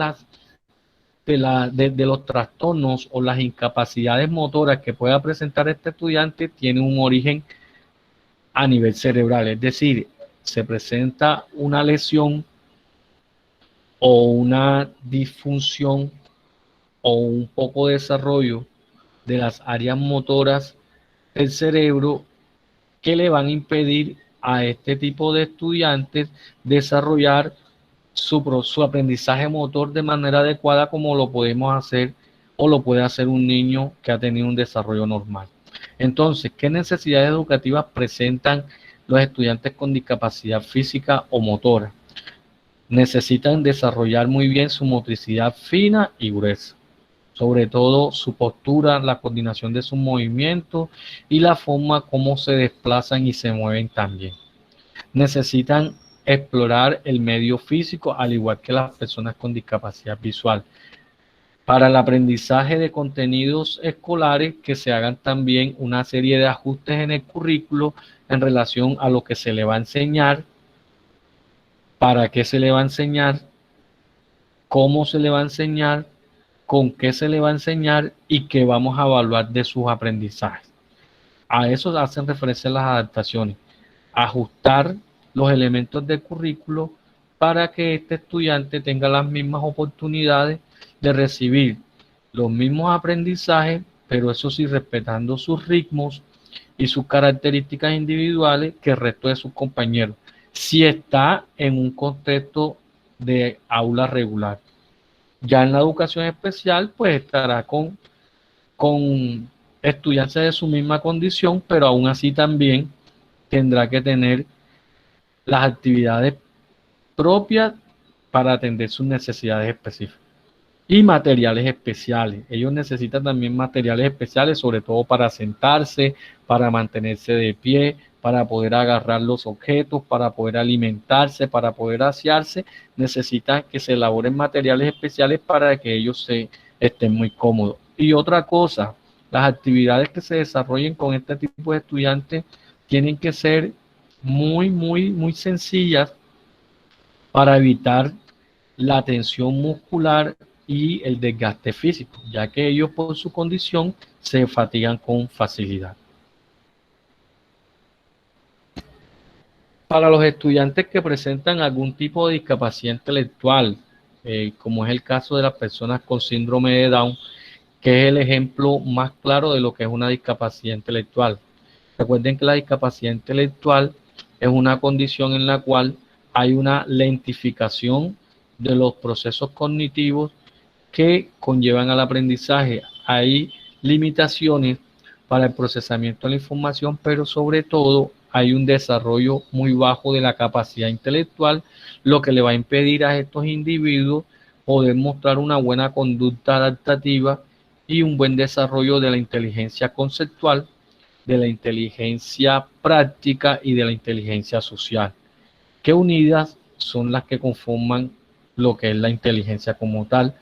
los trastornos o las incapacidades motoras que pueda presentar este estudiante tiene un origen a nivel cerebral, es decir, se presenta una lesión o una disfunción o un poco de desarrollo de las áreas motoras del cerebro que le van a impedir a este tipo de estudiantes desarrollar su aprendizaje motor de manera adecuada, como lo podemos hacer o lo puede hacer un niño que ha tenido un desarrollo normal. Entonces, ¿qué necesidades educativas presentan los estudiantes con discapacidad física o motora? Necesitan desarrollar muy bien su motricidad fina y gruesa, sobre todo su postura, la coordinación de sus movimientos y la forma como se desplazan y se mueven también. Necesitan explorar el medio físico al igual que las personas con discapacidad visual. Para el aprendizaje de contenidos escolares, que se hagan también una serie de ajustes en el currículo en relación a lo que se le va a enseñar, para qué se le va a enseñar, cómo se le va a enseñar, con qué se le va a enseñar y qué vamos a evaluar de sus aprendizajes. A eso hacen referencia las adaptaciones. Ajustar los elementos del currículo para que este estudiante tenga las mismas oportunidades de recibir los mismos aprendizajes, pero eso sí respetando sus ritmos y sus características individuales que el resto de sus compañeros, si está en un contexto de aula regular. Ya en la educación especial, pues estará con estudiantes de su misma condición, pero aún así también tendrá que tener las actividades propias para atender sus necesidades específicas. Y materiales especiales. Ellos necesitan también materiales especiales, sobre todo para sentarse, para mantenerse de pie, para poder agarrar los objetos, para poder alimentarse, para poder asearse. Necesitan que se elaboren materiales especiales para que ellos estén muy cómodos. Y otra cosa, las actividades que se desarrollen con este tipo de estudiantes tienen que ser muy sencillas para evitar la tensión muscular y el desgaste físico, ya que ellos por su condición se fatigan con facilidad. Para los estudiantes que presentan algún tipo de discapacidad intelectual, como es el caso de las personas con síndrome de Down, que es el ejemplo más claro de lo que es una discapacidad intelectual. Recuerden que la discapacidad intelectual es una condición en la cual hay una lentificación de los procesos cognitivos que conllevan al aprendizaje. Hay limitaciones para el procesamiento de la información, pero sobre todo hay un desarrollo muy bajo de la capacidad intelectual, lo que le va a impedir a estos individuos poder mostrar una buena conducta adaptativa y un buen desarrollo de la inteligencia conceptual, de la inteligencia práctica y de la inteligencia social, que unidas son las que conforman lo que es la inteligencia como tal,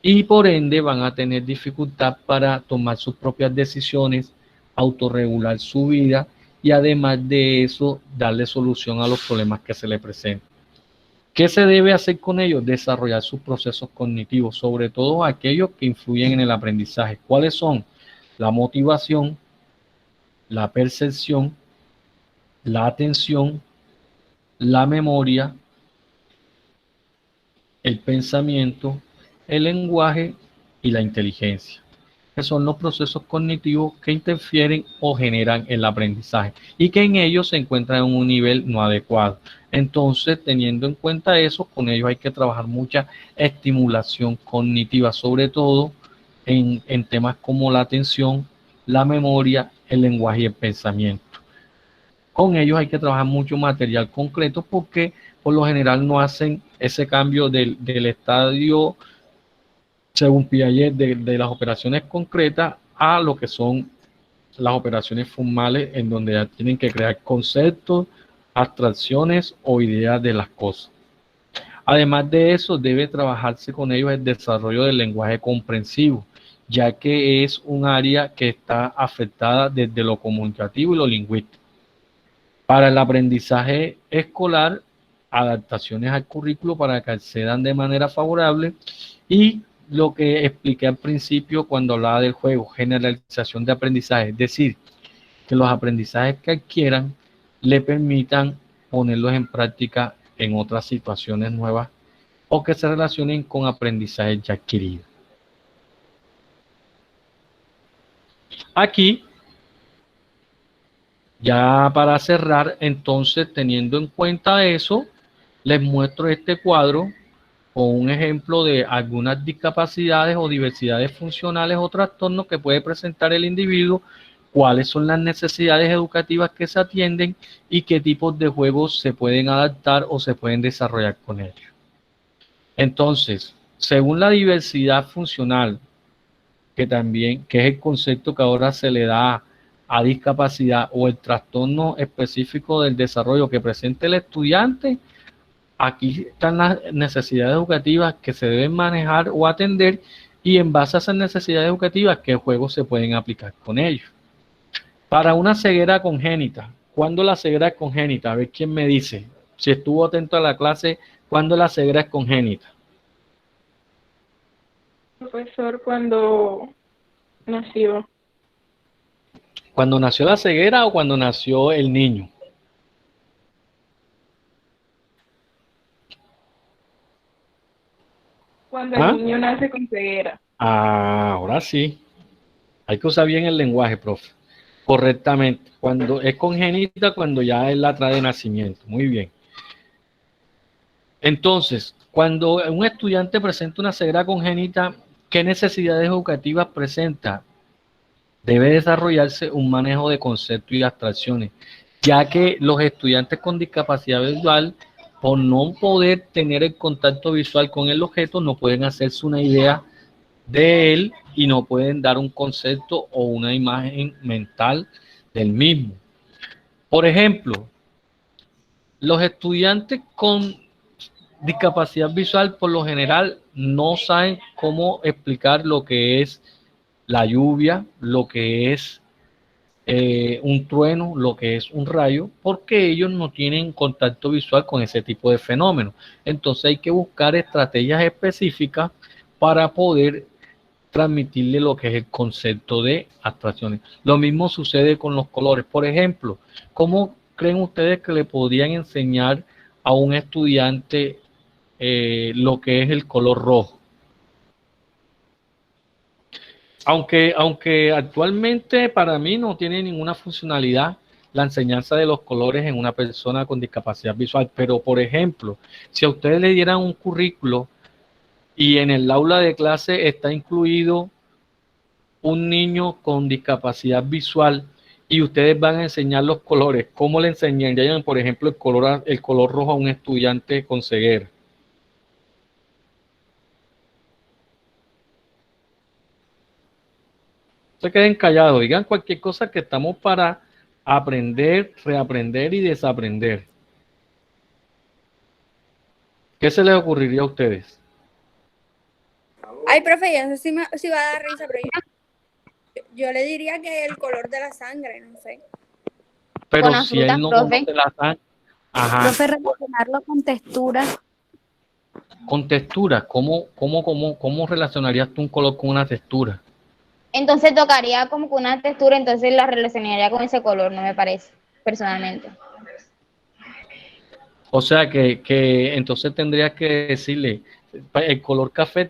y por ende van a tener dificultad para tomar sus propias decisiones, autorregular su vida y además de eso darle solución a los problemas que se le presentan. ¿Qué se debe hacer con ellos? Desarrollar sus procesos cognitivos, sobre todo aquellos que influyen en el aprendizaje. ¿Cuáles son? La motivación, la percepción, la atención, la memoria, el pensamiento, el lenguaje y la inteligencia, que son los procesos cognitivos que interfieren o generan el aprendizaje y que en ellos se encuentran en un nivel no adecuado. Entonces, teniendo en cuenta eso, con ellos hay que trabajar mucha estimulación cognitiva, sobre todo en temas como la atención, la memoria, el lenguaje y el pensamiento. Con ellos hay que trabajar mucho material concreto porque por lo general no hacen ese cambio del estadio, según Piaget, de las operaciones concretas a lo que son las operaciones formales, en donde ya tienen que crear conceptos, abstracciones o ideas de las cosas. Además de eso, debe trabajarse con ellos el desarrollo del lenguaje comprensivo, ya que es un área que está afectada desde lo comunicativo y lo lingüístico. Para el aprendizaje escolar, adaptaciones al currículo para que accedan de manera favorable y lo que expliqué al principio cuando hablaba del juego, generalización de aprendizaje, es decir, que los aprendizajes que adquieran le permitan ponerlos en práctica en otras situaciones nuevas o que se relacionen con aprendizajes ya adquiridos. Aquí, ya para cerrar, entonces, teniendo en cuenta eso, les muestro este cuadro con un ejemplo de algunas discapacidades o diversidades funcionales o trastornos que puede presentar el individuo, cuáles son las necesidades educativas que se atienden y qué tipos de juegos se pueden adaptar o se pueden desarrollar con ellos. Entonces, según la diversidad funcional que es el concepto que ahora se le da a discapacidad o el trastorno específico del desarrollo que presente el estudiante. Aquí están las necesidades educativas que se deben manejar o atender, y en base a esas necesidades educativas, qué juegos se pueden aplicar con ellos. Para una ceguera congénita, ¿cuándo la ceguera es congénita? A ver quién me dice. Si estuvo atento a la clase, ¿cuándo la ceguera es congénita? Profesor, cuando nació. ¿Cuando nació la ceguera o cuando nació el niño? Cuando el ¿Ah? niño nace con ceguera. Ah, ahora sí. Hay que usar bien el lenguaje, profe. Correctamente. Cuando es congénita, cuando ya él la trae de nacimiento. Muy bien. Entonces, cuando un estudiante presenta una ceguera congénita, ¿qué necesidades educativas presenta? Debe desarrollarse un manejo de conceptos y abstracciones, ya que los estudiantes con discapacidad visual, por no poder tener el contacto visual con el objeto, no pueden hacerse una idea de él y no pueden dar un concepto o una imagen mental del mismo. Por ejemplo, los estudiantes con discapacidad visual por lo general no saben cómo explicar lo que es la lluvia, lo que es un trueno, lo que es un rayo, porque ellos no tienen contacto visual con ese tipo de fenómenos. Entonces hay que buscar estrategias específicas para poder transmitirle lo que es el concepto de abstracciones. Lo mismo sucede con los colores. Por ejemplo, ¿cómo creen ustedes que le podrían enseñar a un estudiante lo que es el color rojo? Aunque actualmente para mí no tiene ninguna funcionalidad la enseñanza de los colores en una persona con discapacidad visual, pero por ejemplo, si a ustedes le dieran un currículo y en el aula de clase está incluido un niño con discapacidad visual y ustedes van a enseñar los colores, ¿cómo le enseñarían, por ejemplo, el color rojo a un estudiante con ceguera? Se queden callados, digan cualquier cosa, que estamos para aprender, reaprender y desaprender. ¿Qué se les ocurriría a ustedes? Ay, profe, ya eso sí va a dar risa, pero yo le diría que el color de la sangre, no sé. Pero Con las si él frutas, no profe. conoce la sangre, ajá, Profe, relacionarlo con texturas. con textura, ¿cómo relacionarías tú un color con una textura? Entonces tocaría como con una textura, entonces la relacionaría con ese color, no me parece, personalmente. O sea que entonces tendrías que decirle, el color café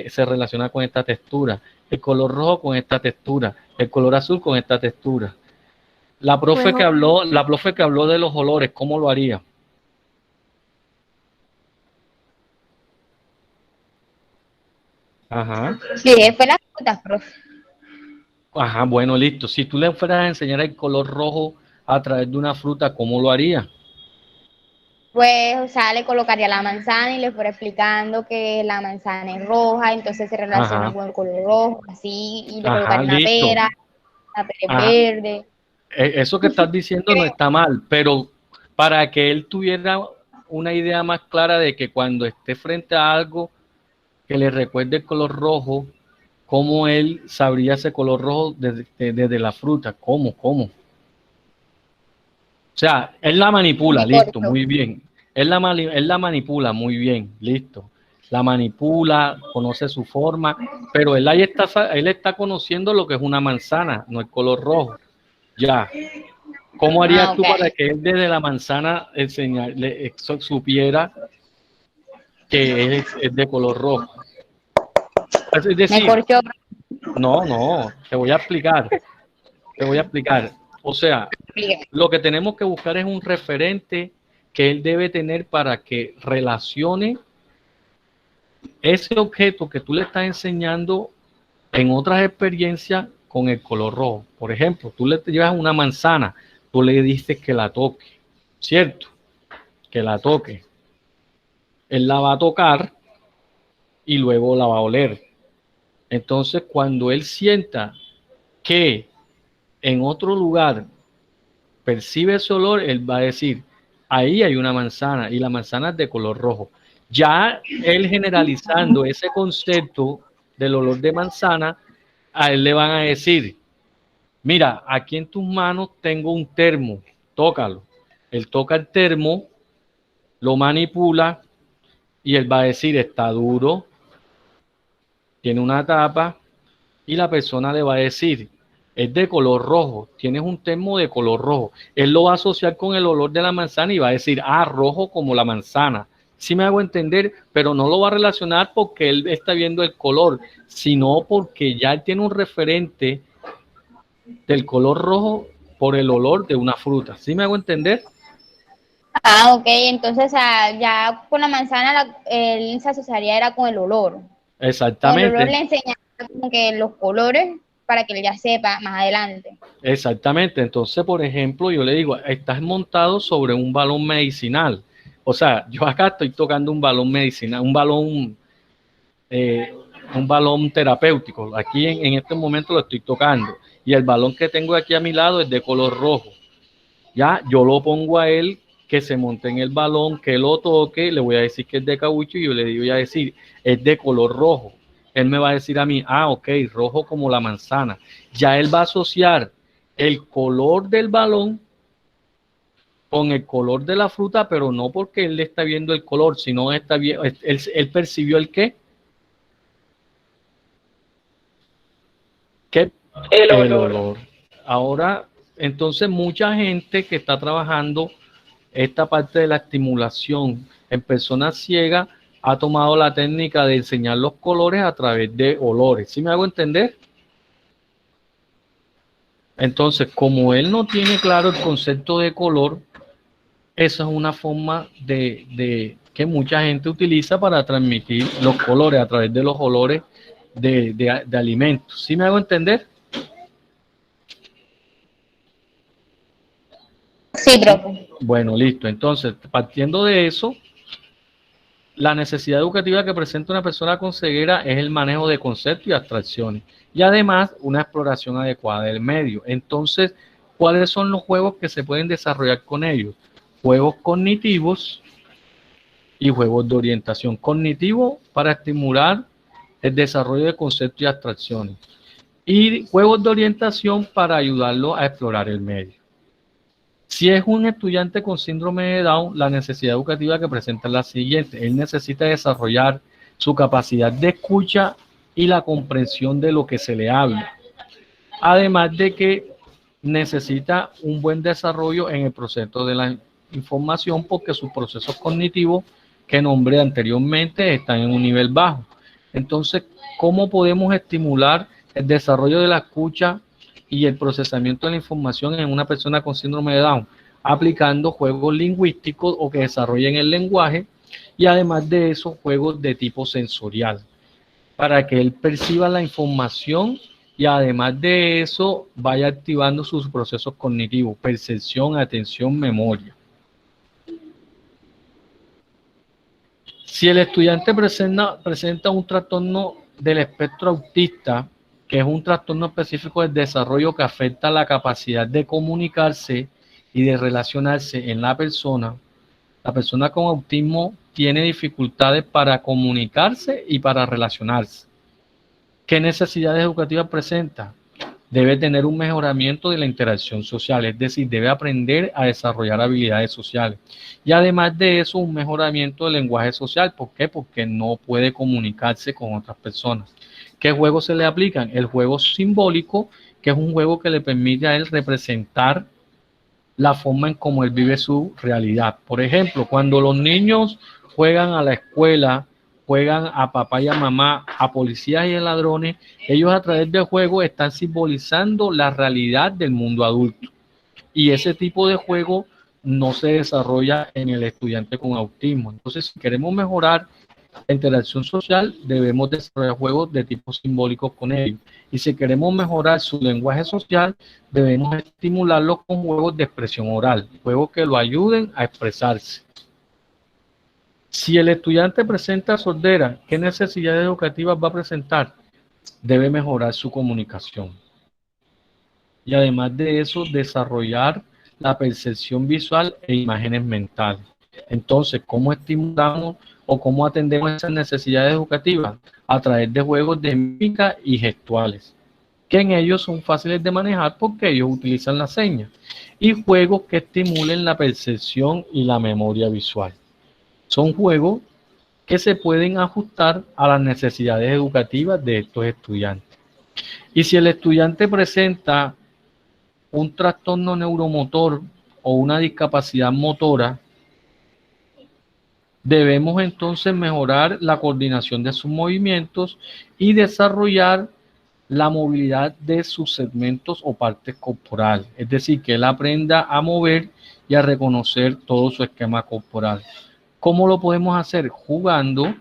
se relaciona con esta textura, el color rojo con esta textura, el color azul con esta textura. Pues, La profe que habló de los olores, ¿cómo lo haría? Ajá. Sí, fue las frutas, profe. Ajá, bueno, listo. Si tú le fueras a enseñar el color rojo a través de una fruta, ¿cómo lo haría? Pues, o sea, le colocaría la manzana y le fuera explicando que la manzana es roja, entonces se relaciona Ajá, con el color rojo, así, y le ajá, colocaría una listo. pera, la pera es Ajá. verde. Eso que estás diciendo no está mal, pero para que él tuviera una idea más clara de que cuando esté frente a algo que le recuerde el color rojo, ¿cómo él sabría ese color rojo desde la fruta? ¿Cómo? O sea, él la manipula, Me listo, corto. muy bien. Él la manipula, muy bien, listo. La manipula, conoce su forma, pero él está conociendo lo que es una manzana, no el color rojo. Ya. ¿Cómo Ah, harías ok. tú para que él desde la manzana supiera que es de color rojo? Es Me decir, corchó. no, te voy a explicar. O sea, Explíqueme. lo que tenemos que buscar es un referente que él debe tener para que relacione ese objeto que tú le estás enseñando en otras experiencias con el color rojo. Por ejemplo, tú le llevas una manzana, tú le dices que la toque, ¿cierto? Que la toque. Él la va a tocar y luego la va a oler. Entonces, cuando él sienta que en otro lugar percibe ese olor, él va a decir, ahí hay una manzana y la manzana es de color rojo. Ya él generalizando ese concepto del olor de manzana, a él le van a decir, mira, aquí en tus manos tengo un termo, tócalo. Él toca el termo, lo manipula y él va a decir, está duro, tiene una tapa, y la persona le va a decir, es de color rojo, tienes un termo de color rojo. Él lo va a asociar con el olor de la manzana y va a decir, ah, rojo como la manzana. Sí me hago entender, pero no lo va a relacionar porque él está viendo el color, sino porque ya él tiene un referente del color rojo por el olor de una fruta. ¿Sí me hago entender? Ah, ok, entonces ya con la manzana él se asociaría era con el olor. Con el olor Exactamente, le enseña como que los colores para que él ya sepa más adelante. exactamente. Entonces, por ejemplo, yo le digo, estás montado sobre un balón medicinal. O sea, yo acá estoy tocando un balón medicinal, eh, un balón terapéutico. Aquí en este momento lo estoy tocando. Y el balón que tengo aquí a mi lado es de color rojo. Ya, yo lo pongo a él que se monte en el balón, que lo toque, le voy a decir que es de caucho y yo le digo, voy a decir, es de color rojo. Él me va a decir a mí, ah, ok, rojo como la manzana. Ya él va a asociar el color del balón con el color de la fruta, pero no porque él está viendo el color, sino está viendo, él percibió el qué, que El el olor. olor. Ahora, entonces mucha gente que está trabajando esta parte de la estimulación en personas ciegas ha tomado la técnica de enseñar los colores a través de olores. ¿Sí me hago entender? Entonces, como él no tiene claro el concepto de color, esa es una forma de que mucha gente utiliza para transmitir los colores a través de los olores de alimentos. ¿Sí me hago entender? Sí, profe. Bueno, listo. Entonces, partiendo de eso, la necesidad educativa que presenta una persona con ceguera es el manejo de conceptos y abstracciones y además una exploración adecuada del medio. Entonces, ¿cuáles son los juegos que se pueden desarrollar con ellos? Juegos cognitivos y juegos de orientación. Cognitivo para estimular el desarrollo de conceptos y abstracciones y juegos de orientación para ayudarlo a explorar el medio. Si es un estudiante con síndrome de Down, la necesidad educativa que presenta es la siguiente. Él necesita desarrollar su capacidad de escucha y la comprensión de lo que se le habla. Además de que necesita un buen desarrollo en el proceso de la información porque sus procesos cognitivos que nombré anteriormente están en un nivel bajo. Entonces, ¿cómo podemos estimular el desarrollo de la escucha y el procesamiento de la información en una persona con síndrome de Down? Aplicando juegos lingüísticos o que desarrollen el lenguaje y además de eso, juegos de tipo sensorial para que él perciba la información y además de eso vaya activando sus procesos cognitivos, percepción, atención, memoria. Si el estudiante presenta un trastorno del espectro autista, que es un trastorno específico del desarrollo que afecta la capacidad de comunicarse y de relacionarse en la persona con autismo tiene dificultades para comunicarse y para relacionarse. ¿Qué necesidades educativas presenta? Debe tener un mejoramiento de la interacción social, es decir, debe aprender a desarrollar habilidades sociales. Y además de eso, un mejoramiento del lenguaje social. ¿Por qué? Porque no puede comunicarse con otras personas. ¿Qué juegos se le aplican? El juego simbólico, que es un juego que le permite a él representar la forma en cómo él vive su realidad. Por ejemplo, cuando los niños juegan a la escuela, juegan a papá y a mamá, a policías y a ladrones, ellos a través del juego están simbolizando la realidad del mundo adulto. Y ese tipo de juego no se desarrolla en el estudiante con autismo. Entonces, si queremos mejorar la interacción social, debemos desarrollar juegos de tipo simbólico con ellos. Y si queremos mejorar su lenguaje social, debemos estimularlo con juegos de expresión oral, juegos que lo ayuden a expresarse. Si el estudiante presenta sordera, ¿qué necesidades educativas va a presentar? debe mejorar su comunicación. Y además de eso, desarrollar la percepción visual e imágenes mentales. Entonces, ¿cómo estimulamos o cómo atendemos esas necesidades educativas? A través de juegos de mímica y gestuales, que en ellos son fáciles de manejar porque ellos utilizan las señas, y juegos que estimulen la percepción y la memoria visual. Son juegos que se pueden ajustar a las necesidades educativas de estos estudiantes. Y si el estudiante presenta un trastorno neuromotor o una discapacidad motora, debemos entonces mejorar la coordinación de sus movimientos y desarrollar la movilidad de sus segmentos o partes corporales. Es decir, que él aprenda a mover y a reconocer todo su esquema corporal. ¿Cómo lo podemos hacer? Jugando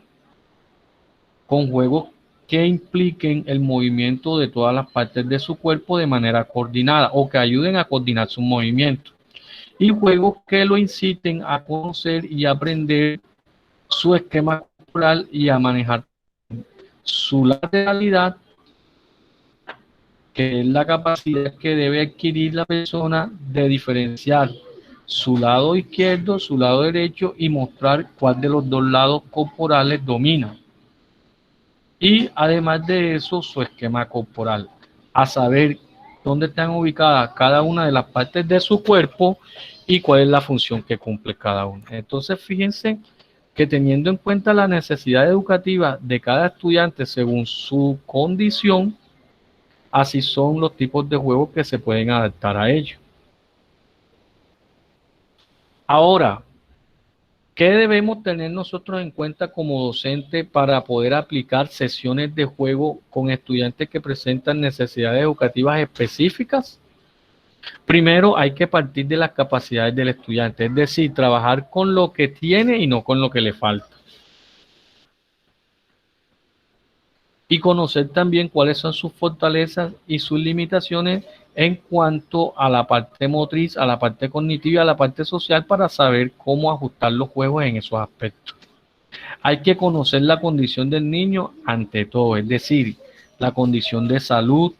con juegos que impliquen el movimiento de todas las partes de su cuerpo de manera coordinada o que ayuden a coordinar sus movimientos. Y juegos que lo inciten a conocer y aprender su esquema corporal y a manejar su lateralidad, que es la capacidad que debe adquirir la persona de diferenciar su lado izquierdo, su lado derecho y mostrar cuál de los dos lados corporales domina. Y además de eso, su esquema corporal, a saber dónde están ubicadas cada una de las partes de su cuerpo y cuál es la función que cumple cada una. Entonces, fíjense que teniendo en cuenta la necesidad educativa de cada estudiante según su condición, así son los tipos de juegos que se pueden adaptar a ellos. Ahora, ¿qué debemos tener nosotros en cuenta como docente para poder aplicar sesiones de juego con estudiantes que presentan necesidades educativas específicas? Primero, hay que partir de las capacidades del estudiante, es decir, trabajar con lo que tiene y no con lo que le falta. Y conocer también cuáles son sus fortalezas y sus limitaciones en cuanto a la parte motriz, a la parte cognitiva, a la parte social, para saber cómo ajustar los juegos en esos aspectos. Hay que conocer la condición del niño ante todo, es decir, la condición de salud,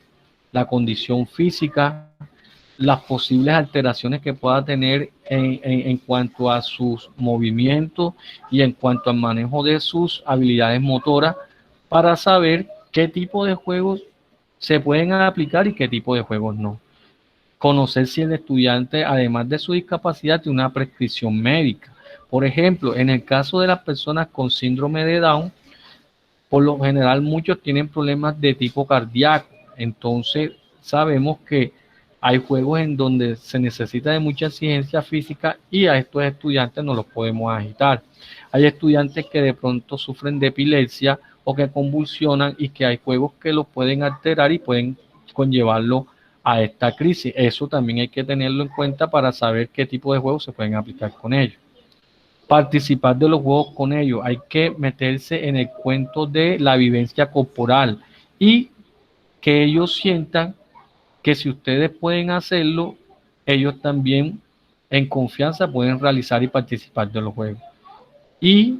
la condición física, las posibles alteraciones que pueda tener en cuanto a sus movimientos y en cuanto al manejo de sus habilidades motoras, para saber qué tipo de juegos se pueden aplicar y qué tipo de juegos no. Conocer si el estudiante, además de su discapacidad, tiene una prescripción médica. Por ejemplo, en el caso de las personas con síndrome de Down, por lo general muchos tienen problemas de tipo cardíaco. Entonces, sabemos que hay juegos en donde se necesita de mucha exigencia física y a estos estudiantes no los podemos agitar. Hay estudiantes que de pronto sufren de epilepsia o que convulsionan y que hay juegos que los pueden alterar y pueden conllevarlo a esta crisis. Eso también hay que tenerlo en cuenta para saber qué tipo de juegos se pueden aplicar con ellos. Participar de los juegos con ellos. Hay que meterse en el cuento de la vivencia corporal y que ellos sientan que si ustedes pueden hacerlo, ellos también en confianza pueden realizar y participar de los juegos. Y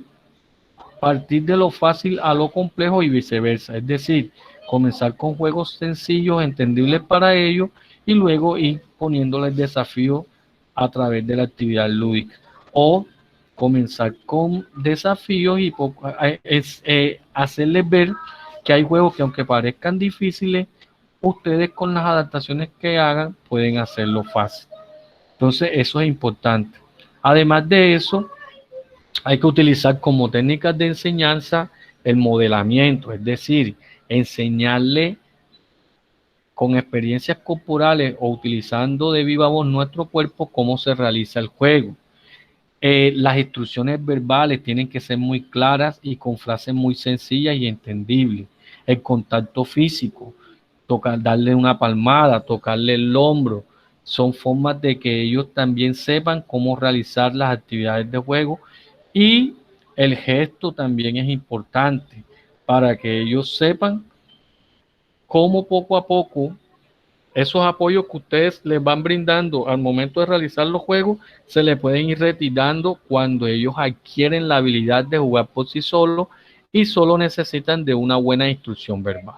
partir de lo fácil a lo complejo y viceversa. Es decir, comenzar con juegos sencillos, entendibles para ellos, y luego ir poniéndoles desafíos a través de la actividad lúdica. O comenzar con desafíos y hacerles ver que hay juegos que, aunque parezcan difíciles, ustedes con las adaptaciones que hagan pueden hacerlo fácil. Entonces, eso es importante. Además de eso, hay que utilizar como técnicas de enseñanza el modelamiento, es decir, enseñarle con experiencias corporales o utilizando de viva voz nuestro cuerpo cómo se realiza el juego. Las instrucciones verbales tienen que ser muy claras y con frases muy sencillas y entendibles. El contacto físico, darle una palmada, tocarle el hombro, son formas de que ellos también sepan cómo realizar las actividades de juego. Y el gesto también es importante para que ellos sepan cómo poco a poco esos apoyos que ustedes les van brindando al momento de realizar los juegos se les pueden ir retirando cuando ellos adquieren la habilidad de jugar por sí solos y solo necesitan de una buena instrucción verbal.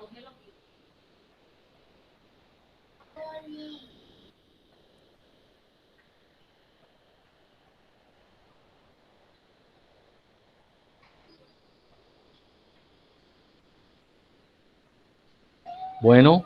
Bueno,